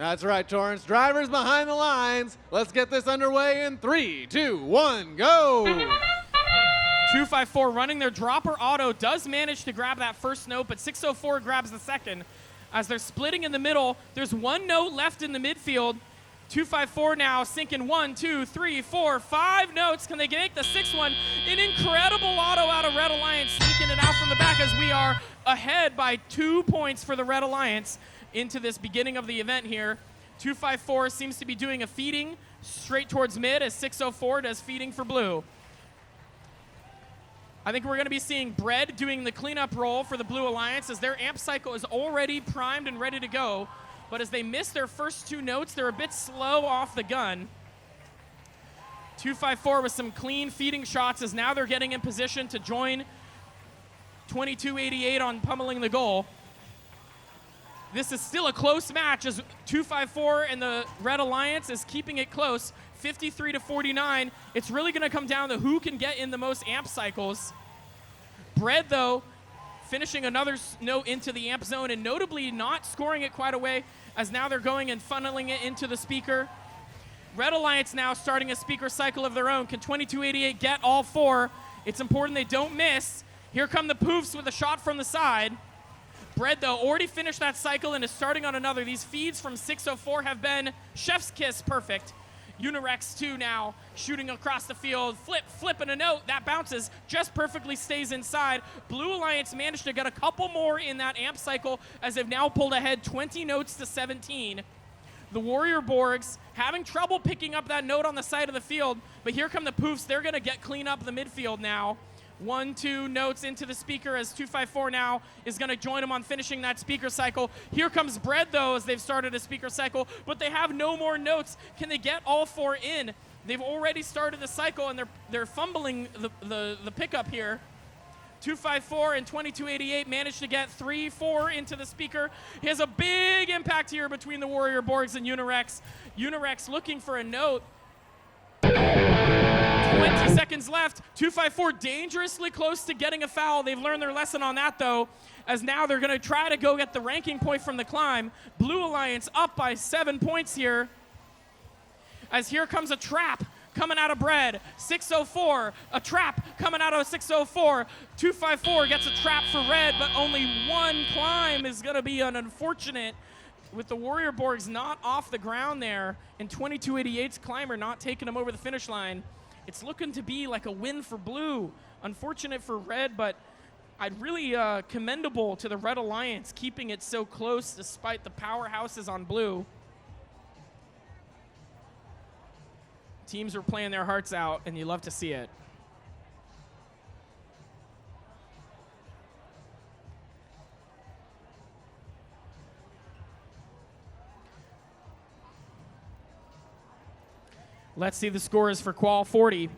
That's right, Torrance. Drivers behind the lines. Let's get this underway in 3, 2, 1, go! 254 running their dropper auto does manage to grab that first note, but 604 grabs the second. As they're splitting in the middle, there's one note left in the midfield. 254 now sinking 1, 2, 3, 4, 5 notes. Can they make the sixth one? An incredible auto out of Red Alliance, sneaking it out from the back as we are ahead by 2 points for the Red Alliance into this beginning of the event here. 254 seems to be doing a feeding straight towards mid as 604 does feeding for blue. I think we're going to be seeing Bread doing the cleanup role for the Blue Alliance as their amp cycle is already primed and ready to go. But as they miss their first 2 notes, they're a bit slow off the gun. 254 with some clean feeding shots as now they're getting in position to join 2288 on pummeling the goal. This is still a close match as 254 and the Red Alliance is keeping it close, 53 to 49. It's really going to come down to who can get in the most amp cycles. Bread, though, finishing another note into the amp zone and notably not scoring it quite away as now they're going and funneling it into the speaker. Red Alliance now starting a speaker cycle of their own. Can 2288 get all 4? It's important they don't miss. Here come the Poofs with a shot from the side. Bread, though, already finished that cycle and is starting on another. These feeds from 604 have been chef's kiss perfect. Unirex 2 now shooting across the field, flipping a note. That bounces, just perfectly stays inside. Blue Alliance managed to get a couple more in that amp cycle as they've now pulled ahead 20 notes to 17. The Warrior Borgs having trouble picking up that note on the side of the field, but here come the Poofs. They're going to clean up the midfield now. 1, 2 notes into the speaker as 254 now is going to join them on finishing that speaker cycle. Here comes Bread, though, as they've started a speaker cycle, but they have no more notes. Can they get all 4 in? They've already started the cycle, and they're fumbling the pickup here. 254 and 2288 managed to get 3, 4 into the speaker. He has a big impact here between the Warrior Borgs and Unirex. Unirex looking for a note. 20 seconds left. 254 dangerously close to getting a foul. They've learned their lesson on that, though, as now they're going to try to go get the ranking point from the climb. Blue Alliance up by 7 points here. As here comes a trap coming out of Bread. 604, a trap coming out of 604. 254 gets a trap for Red, but only 1 climb is going to be an unfortunate with the Warrior Borgs not off the ground there and 2288's climber not taking them over the finish line. It's looking to be like a win for Blue. Unfortunate for Red, but I'd really commendable to the Red Alliance keeping it so close despite the powerhouses on Blue. Teams are playing their hearts out, and you love to see it. Let's see the scores for Qual 40.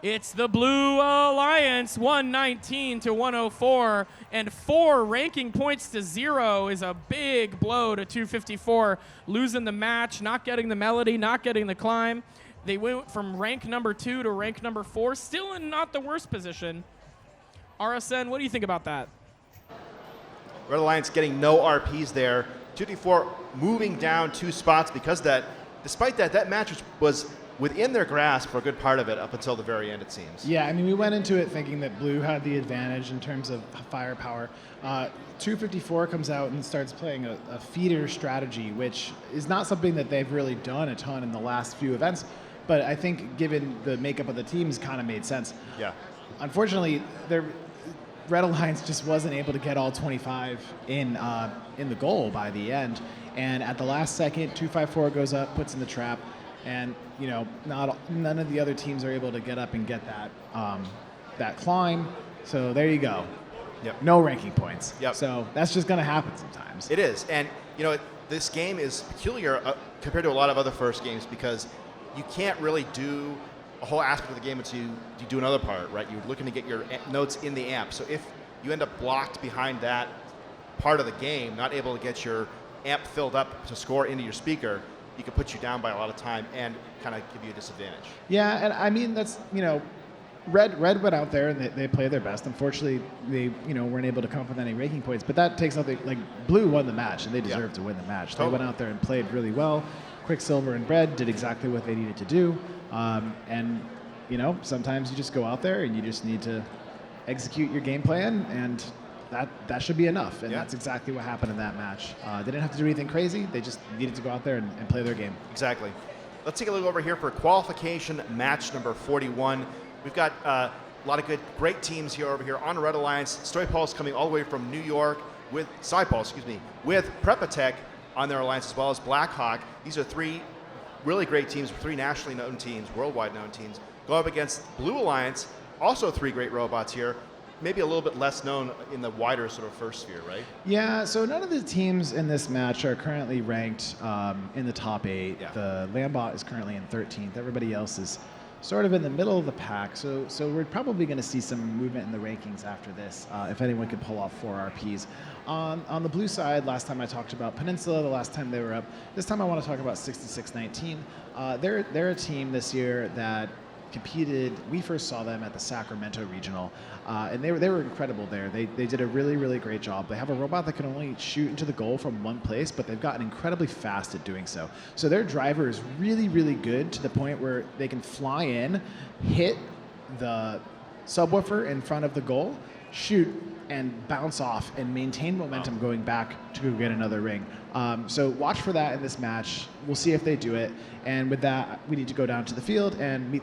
It's the Blue Alliance, 119 to 104, and 4 ranking points to 0 is a big blow to 254. Losing the match, not getting the melody, not getting the climb. They went from rank number 2 to rank number 4, still in not the worst position. RSN, what do you think about that? Red Alliance getting no RPs there. 254 moving down 2 spots because that, despite that, that match was within their grasp for a good part of it up until the very end, it seems. Yeah, I mean, we went into it thinking that Blue had the advantage in terms of firepower. 254 comes out and starts playing a feeder strategy, which is not something that they've really done a ton in the last few events, but I think given the makeup of the teams kind of made sense. Yeah. Unfortunately, Red Alliance just wasn't able to get all 25 in the goal by the end, and at the last second, 254 goes up, puts in the trap, and you know, none of the other teams are able to get up and get that climb. So there you go. Yep. No ranking points. Yep. So that's just going to happen sometimes. It is, and you know, this game is peculiar compared to a lot of other first games because you can't really do a whole aspect of the game until you do another part, right? You're looking to get your notes in the amp. So if you end up blocked behind that part of the game, not able to get your amp filled up to score into your speaker, you can put you down by a lot of time and kind of give you a disadvantage. Yeah, and I mean, that's, you know, Red went out there and they played their best. Unfortunately, they weren't able to come up with any ranking points. But that takes nothing. Like Blue won the match, and they deserved to win the match. Totally. They went out there and played really well. Quicksilver and Red did exactly what they needed to do. And sometimes you just go out there and you just need to execute your game plan, and that should be enough. And that's exactly what happened in that match. They didn't have to do anything crazy. They just needed to go out there and play their game. Exactly. Let's take a look over here for qualification match number 41. We've got a lot of great teams here over here on Red Alliance. Stoypulse coming all the way from New York with with Prepatech on their alliance, as well as Blackhawk. These are three really great teams, three nationally known teams, worldwide known teams. Go up against Blue Alliance, also three great robots here. Maybe a little bit less known in the wider sort of first sphere, right? Yeah, so none of the teams in this match are currently ranked in the top 8. Yeah. The Lambot is currently in 13th. Everybody else is sort of in the middle of the pack. So we're probably going to see some movement in the rankings after this, if anyone can pull off 4 RPs. On the blue side, last time I talked about Peninsula, the last time they were up. This time I want to talk about 6619. They're a team this year that competed. We first saw them at the Sacramento Regional, and they were incredible there. They did a really, really great job. They have a robot that can only shoot into the goal from one place, but they've gotten incredibly fast at doing so. So their driver is really, really good to the point where they can fly in, hit the subwoofer in front of the goal, shoot, and bounce off and maintain momentum going back to go get another ring. So watch for that in this match. We'll see if they do it. And with that, we need to go down to the field and meet the